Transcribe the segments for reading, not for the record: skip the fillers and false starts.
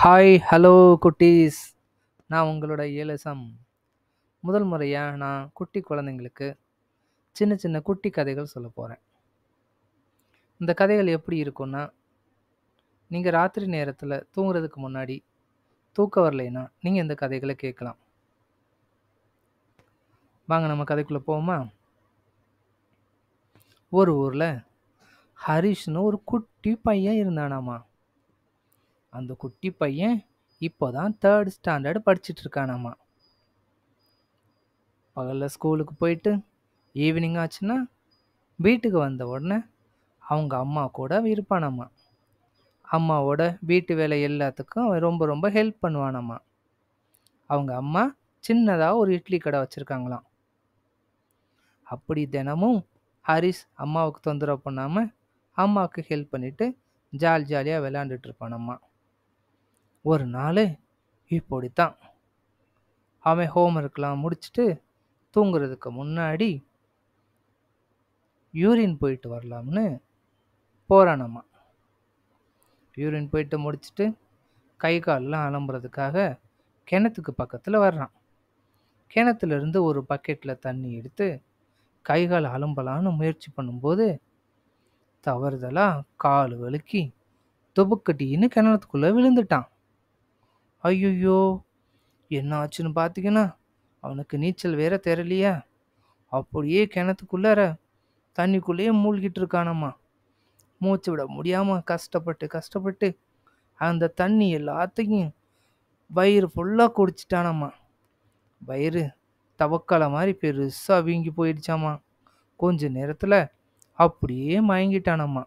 Hi hello குட்டீஸ். நான் உங்களோட ஏலசம். முதல் முறையாக நான் குட்டி குழந்தைங்களுக்கு சின்ன சின்ன குட்டி கதைகள் சொல்ல போகிறேன். இந்த கதைகள் எப்படி இருக்கும்னா, நீங்கள் ராத்திரி நேரத்தில் தூங்குறதுக்கு முன்னாடி தூக்கம் வரலைன்னா நீங்கள் இந்த கதைகளை கேட்கலாம். வாங்க நம்ம கதைக்குள்ளே போவோமா? ஒரு ஊரில் ஹரிஷ்னு ஒரு குட்டி பையன் இருந்தானாமா. அந்த குட்டி பையன் இப்போதான் 3rd ஸ்டாண்டர்ட் படிச்சுட்டு இருக்கானாமா. பகலில் ஸ்கூலுக்கு போயிட்டு ஈவினிங் ஆச்சுன்னா வீட்டுக்கு வந்த உடனே அவங்க அம்மா கூட இருப்பானாம்மா. அம்மாவோட வீட்டு வேலை எல்லாத்துக்கும் அவன் ரொம்ப ரொம்ப ஹெல்ப் பண்ணுவானாம்மா. அவங்க அம்மா சின்னதாக ஒரு இட்லி கடை வச்சுருக்காங்களாம். அப்படி தினமும் ஹரிஷ் அம்மாவுக்கு தொந்தரவு பண்ணாமல் அம்மாவுக்கு ஹெல்ப் பண்ணிவிட்டு ஜாலியாக விளையாண்டுட்டு இருப்பானம்மா. ஒரு நாள் இப்படித்தான் அவன் ஹோம்ஒர்க்லாம் முடிச்சுட்டு தூங்குறதுக்கு முன்னாடி யூரின் போயிட்டு வரலாம்னு போகிறானம்மா. யூரின் போயிட்டு முடிச்சுட்டு கை காலெலாம் அலம்புறதுக்காக கிணத்துக்கு பக்கத்தில் வர்றான். கிணத்துலேருந்து ஒரு பக்கெட்டில் தண்ணி எடுத்து கை கால் அலம்பலான்னு முயற்சி பண்ணும்போது தவறுதலாக கால் வழுக்கி துபக்கட்டின்னு கிணத்துக்குள்ளே விழுந்துட்டான். ஐயோ, என்ன ஆச்சுன்னு பார்த்தீங்கன்னா, அவனுக்கு நீச்சல் வேற தெரியலையா, அப்படியே கிணத்துக்குள்ளார தண்ணிக்குள்ளேயே மூழ்கிட்டு இருக்கானம்மா. மூச்சு விட முடியாமல் கஷ்டப்பட்டு அந்த தண்ணி எல்லாத்தையும் வயிறு ஃபுல்லாக குடிச்சிட்டானம்மா. வயிறு தவக்கால மாதிரி பெருசாக வீங்கி போயிடுச்சாம்மா. கொஞ்ச நேரத்தில் அப்படியே மயங்கிட்டானம்மா.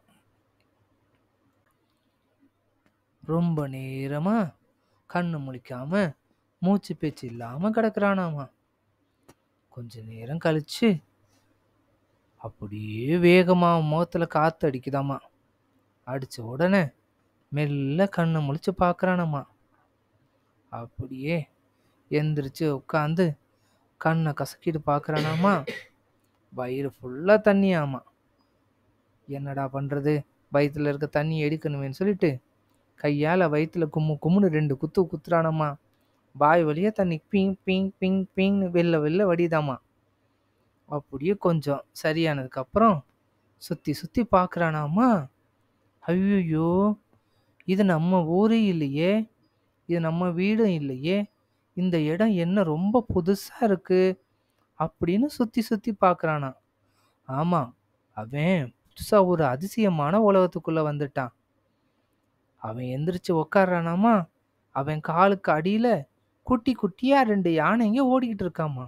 ரொம்ப நேரமாக கண்ணு முழிக்காம மூச்சு பேச்சு இல்லாமல் கிடக்குறானாம்மா. கொஞ்ச நேரம் கழிச்சு அப்படியே வேகமாக முகத்தில் காற்று அடிக்குதாம்மா. அடித்த உடனே மெல்ல கண்ணை முழிச்சு பார்க்குறானம்மா. அப்படியே எந்திரிச்சு உட்காந்து கண்ணை கசக்கிட்டு பார்க்குறானாம்மா. வயிறு ஃபுல்லாக தண்ணியாம்மா. என்னடா பண்ணுறது, வயிற்றுல இருக்க தண்ணி எடுக்கணுமேன்னு சொல்லிட்டு கையால் வயிற்றுல கும்முன்னு 2 குத்து குத்துறானம்மா. வாய் வழியாக தண்ணி பிங் பிங் பிங் பிங்னு வெளில வடிதாம்மா. அப்படியே கொஞ்சம் சரியானதுக்கப்புறம் சுற்றி பார்க்குறானாம்மா. ஐயோ, இது நம்ம ஊரே இல்லையே, இது நம்ம வீடும் இல்லையே, இந்த இடம் என்ன ரொம்ப புதுசாக இருக்குது அப்படின்னு சுற்றி பார்க்குறானா. ஆமாம், அவன் புதுசாக ஒரு அதிசயமான உலகத்துக்குள்ளே வந்துட்டான். அவன் எந்திரிச்சு உக்காடுறானாமா. அவன் காலுக்கு அடியில் குட்டி குட்டியாக 2 யானைங்க ஓடிக்கிட்டு இருக்காமா.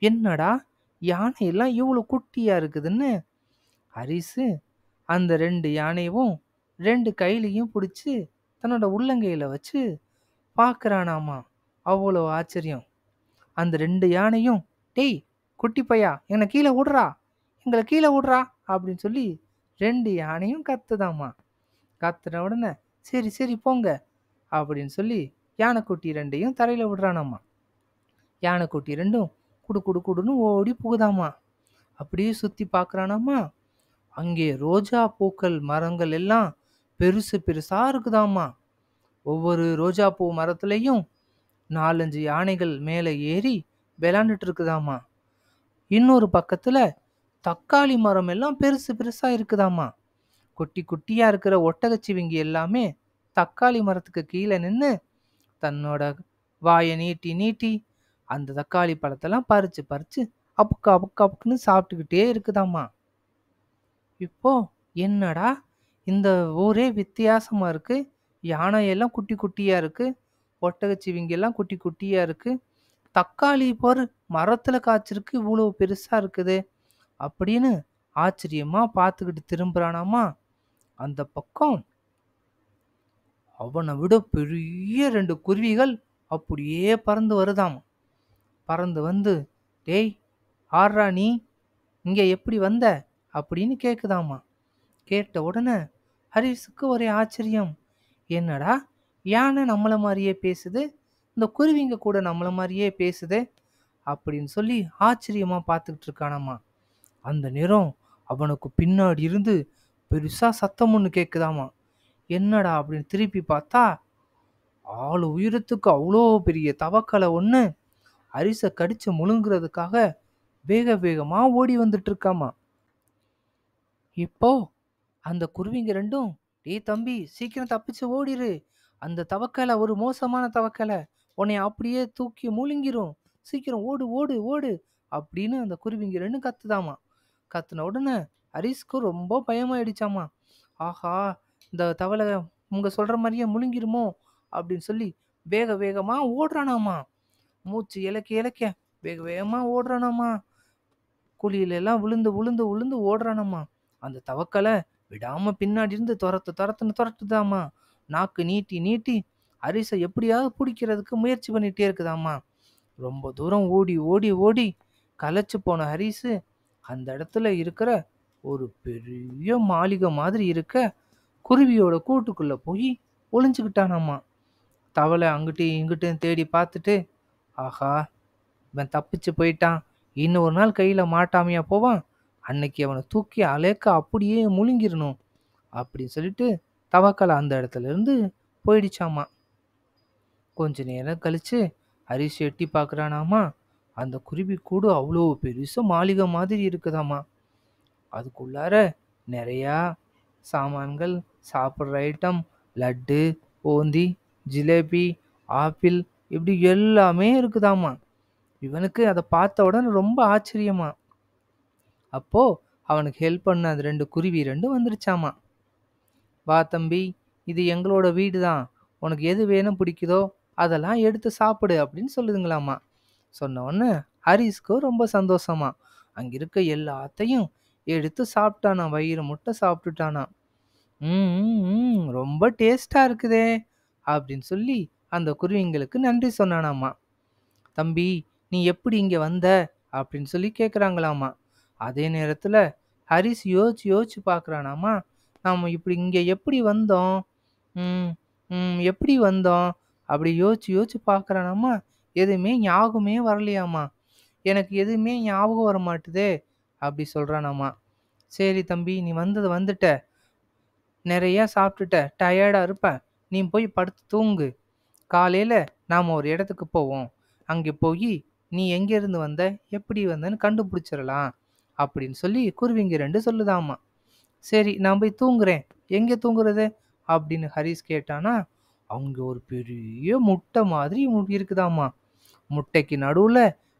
என்னடா யானையெல்லாம் இவ்வளோ குட்டியாக இருக்குதுன்னு ஹரிசு அந்த 2 யானையும் 2 கையிலையும் பிடிச்சி தன்னோட உள்ளங்கையில் வச்சு பார்க்குறானாமா. அவ்வளோ ஆச்சரியம். அந்த 2 யானையும், டேய் குட்டி பையா, என்னை கீழே விட்றா, எங்களை கீழே விட்றா அப்படின்னு சொல்லி 2 யானையும் கத்துதாம்மா. கத்துன உடனே சரி போங்க அப்படின்னு சொல்லி யானைக்குட்டி 2ஐயும் தரையில் விடுறானாம்மா. யானைக்குட்டி 2ம் குடுன்னு ஓடி போகுதாம்மா. அப்படியே சுற்றி பார்க்குறானாம்மா. அங்கே ரோஜா பூக்கள் மரங்கள் எல்லாம் பெருசாக இருக்குதாம்மா. ஒவ்வொரு ரோஜா பூ மரத்துலேயும் 4-5 யானைகள் மேலே ஏறி விளாண்டுட்டு இருக்குதாம்மா. இன்னொரு பக்கத்தில் தக்காளி மரம் எல்லாம் பெருசாக இருக்குதாம்மா. குட்டியாக இருக்கிற ஒட்டகச்சிவிங்கி எல்லாமே தக்காளி மரத்துக்கு கீழே நின்று தன்னோட வாயை நீட்டி அந்த தக்காளி பழத்தெல்லாம் பறிச்சு அப்புக்குன்னு சாப்பிட்டுக்கிட்டே இருக்குதாம்மா. இப்போ என்னடா இந்த ஊரே வித்தியாசமா இருக்கு, யானையெல்லாம் குட்டியா இருக்கு, ஒட்டகச்சிவிங்கெல்லாம் குட்டியா இருக்கு, தக்காளி பாரு மரத்துல காய்ச்சிருக்கு, இவ்வளவு பெருசா இருக்குது அப்படின்னு ஆச்சரியமா பார்த்துக்கிட்டு திரும்புறானாமா. அந்த பக்கம் அவனை விட பெரிய 2 குருவிகள் அப்படியே பறந்து வருதாம். பறந்து வந்து, டேய் ஆர்ரா நீ இங்க எப்படி வந்த அப்படின்னு கேக்குதாமா. கேட்ட உடனே ஹரிஷுக்கு ஒரே ஆச்சரியம். என்னடா யானை நம்மள மாதிரியே பேசுது, இந்த குருவிங்க கூட நம்மள மாதிரியே பேசுது அப்படின்னு சொல்லி ஆச்சரியமா பார்த்துக்கிட்டு இருக்கானாமா. அந்த நேரம் அவனுக்கு பின்னாடி இருந்து பெருசா சத்தம் ஒன்று கேக்குதாமா. என்னடா அப்படின்னு திருப்பி பார்த்தா ஆளு உயரத்துக்கு அவ்வளோ பெரிய தவக்கலை ஒண்ணு அரிசை கடிச்சு முழுங்குறதுக்காக வேக வேகமா ஓடி வந்துட்டு இருக்காமா. இப்போ அந்த குருவிங்க ரெண்டும், டேய் தம்பி சீக்கிரம் தப்பிச்சு ஓடிரு, அந்த தவக்கலை ஒரு மோசமான தவக்கலை, உன்னை அப்படியே தூக்கி முழுங்கிரும், சீக்கிரம் ஓடு ஓடு ஓடு அப்படின்னு அந்த குருவிங்க ரெண்டும் கத்துதாமா. கத்துன உடனே ஹரிஸ்க்கு ரொம்ப பயமாயிடுச்சாமா. ஆஹா, இந்த தவளை உங்க சொல்ற மாதிரியே முழுங்கிருமோ அப்படின்னு சொல்லி வேக வேகமா ஓடுறானாமா. மூச்சு இலக்க இலக்க வேக வேகமா ஓடுறானாமா. குழியில எல்லாம் விழுந்து விழுந்து விழுந்து ஓடுறானாமா. அந்த தவக்கலை விடாம பின்னாடி இருந்து துரத்துதாமா. நாக்கு நீட்டி நீட்டி அரிசை எப்படியாவது பிடிக்கிறதுக்கு முயற்சி பண்ணிட்டே இருக்குதாமா. ரொம்ப தூரம் ஓடி ஓடி ஓடி களைச்சு போன ஹரிசு அந்த இடத்துல இருக்கிற ஒரு பெரிய மாளிகை மாதிரி இருக்க குருவியோட கூட்டுக்குள்ள போய் ஒளிஞ்சுக்கிட்டானாமா. தவளை அங்கிட்டு இங்கிட்டு தேடி பார்த்துட்டு, ஆஹா, இவன் தப்பிச்சு போயிட்டான், இன்னும் ஒரு நாள் கையில மாட்டாமையா போவான், அன்னைக்கு அவனை தூக்கி அலேக்க அப்படியே முழுங்கிடணும் அப்படின்னு சொல்லிட்டு தவக்கலை அந்த இடத்துல இருந்து போயிடுச்சாமா. கொஞ்ச நேரம் கழிச்சு ஹரிஷ் எட்டி பார்க்குறானாமா. அந்த குருவி கூடு அவ்வளோ பெருசா மாளிகை மாதிரி இருக்குதாமா. அதுக்குள்ளார நிறையா சாமான்கள், சாப்பிட்ற ஐட்டம், லட்டு, பூந்தி, ஜிலேபி, ஆப்பிள் இப்படி எல்லாமே இருக்குதாமா. இவனுக்கு அதை பார்த்த உடனே ரொம்ப ஆச்சரியமா. அப்போ அவனுக்கு ஹெல்ப் பண்ண அந்த 2 குருவி 2 வந்துருச்சாமா. வா தம்பி, இது எங்களோட வீடு தான், உனக்கு எது வேணும் பிடிக்குதோ அதெல்லாம் எடுத்து சாப்பிடு அப்படின்னு சொல்லுதுங்களாமா. சொன்ன உடனே ஹரிஸ்க்கு ரொம்ப சந்தோஷமா அங்க இருக்க எல்லாத்தையும் எடுத்து சாப்பிட்டானா, வயிறு முட்டை சாப்பிட்டுட்டானா. ரொம்ப டேஸ்டா இருக்குதே அப்படின்னு சொல்லி அந்த குருவிங்களுக்கு நன்றி சொன்னானாமா. தம்பி, நீ எப்படி இங்க வந்த அப்படின்னு சொல்லி கேக்குறாங்களாமா. அதே நேரத்துல ஹரிஸ் யோசிச்சு யோசிச்சு பாக்குறானாமா. நாம இப்படி இங்க எப்படி வந்தோம், ம் எப்படி வந்தோம் அப்படி யோசிச்சு யோசிச்சு பாக்குறானாமா. எதுவுமே ஞாபகமே வரலையாமா. எனக்கு எதுவுமே ஞாபகம் வர மாட்டுதே அப்படி சொல்றானாமா. சரி தம்பி, நீ வந்துட்ட, நிறைய சாப்பிட்டுட்ட, டயர்டா இருப்ப, நீ போய் படுத்து தூங்கு, காலையில நாம ஒரு இடத்துக்கு போவோம், அங்கே போய் நீ எங்க இருந்து வந்த எப்படி வந்தன்னு கண்டுபிடிச்சிடலாம் அப்படின்னு சொல்லி குருவிங்க 2 சொல்லுதாமா. சரி, நான் போய் தூங்குறேன், எங்க தூங்குறது அப்படின்னு ஹரிஸ் கேட்டானா. அங்க ஒரு பெரிய முட்டை மாதிரி இருக்குதாமா. முட்டைக்கு நடுவுல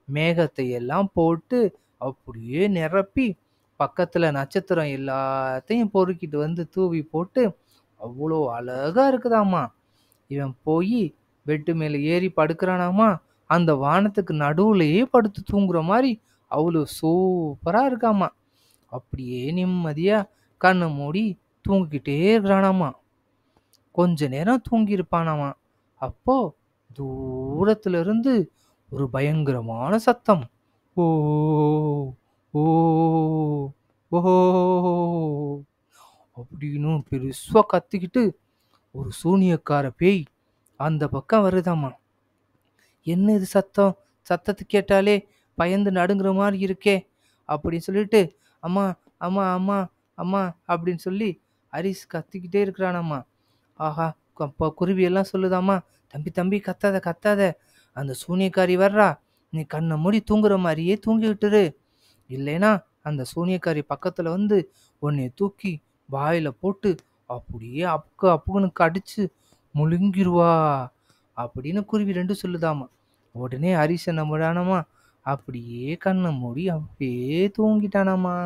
மேகத்தை எல்லாம் போட்டு அப்படியே நிரப்பி பக்கத்துல நட்சத்திரம் எல்லாத்தையும் பொறுக்கிட்டு வந்து தூவி போட்டு அவ்வளோ அழகா இருக்குதாமா. இவன் போய் பெட்டு மேல ஏறி படுக்கிறானாமா. அந்த வானத்துக்கு நடுவுலயே படுத்து தூங்குற மாதிரி அவ்வளோ சூப்பரா இருக்காமா. அப்படியே நிம்மதியா கண்ணை மூடி தூங்கிக்கிட்டே இருக்கிறானாமா. கொஞ்ச நேரம் தூங்கி இருப்பானாமா. அப்போ தூரத்துல இருந்து ஒரு பயங்கரமான சத்தம், ஓ ஓ ஓஹோ அப்படின்னு பெருசா கத்திக்கிட்டு ஒரு சூனியக்கார பேய் அந்த பக்கம் வருதாமா. என்ன இது சத்தம், சத்தத்தை கேட்டாலே பயந்து நடுங்குற மாதிரி இருக்கே அப்படின்னு சொல்லிட்டு, அம்மா அம்மா அம்மா அம்மா அப்படின்னு சொல்லி ஹரிஸ் கத்திக்கிட்டே இருக்கிறானாம்மா. ஆஹா, அப்போ குருவி எல்லாம் சொல்லுதாம்மா, தம்பி தம்பி கத்தாத கத்தாத, அந்த சூனியக்காரி வர்றா, நீ கண்ணை மூடி தூங்குற மாதிரியே தூங்கிக்கிட்டுரு, இல்லைனா அந்த சூனியக்காரி பக்கத்துல வந்து உன்னை தூக்கி வாயில போட்டு அப்படியே அப்புக்குன்னு கடிச்சு முழுங்கிருவா அப்படின்னு குருவி 2 சொல்லுதாமா. உடனே ஹரிஸ் என்ன பண்ணானாமா, அப்படியே கண்ணை மூடி அப்படியே தூங்கிட்டானாமா.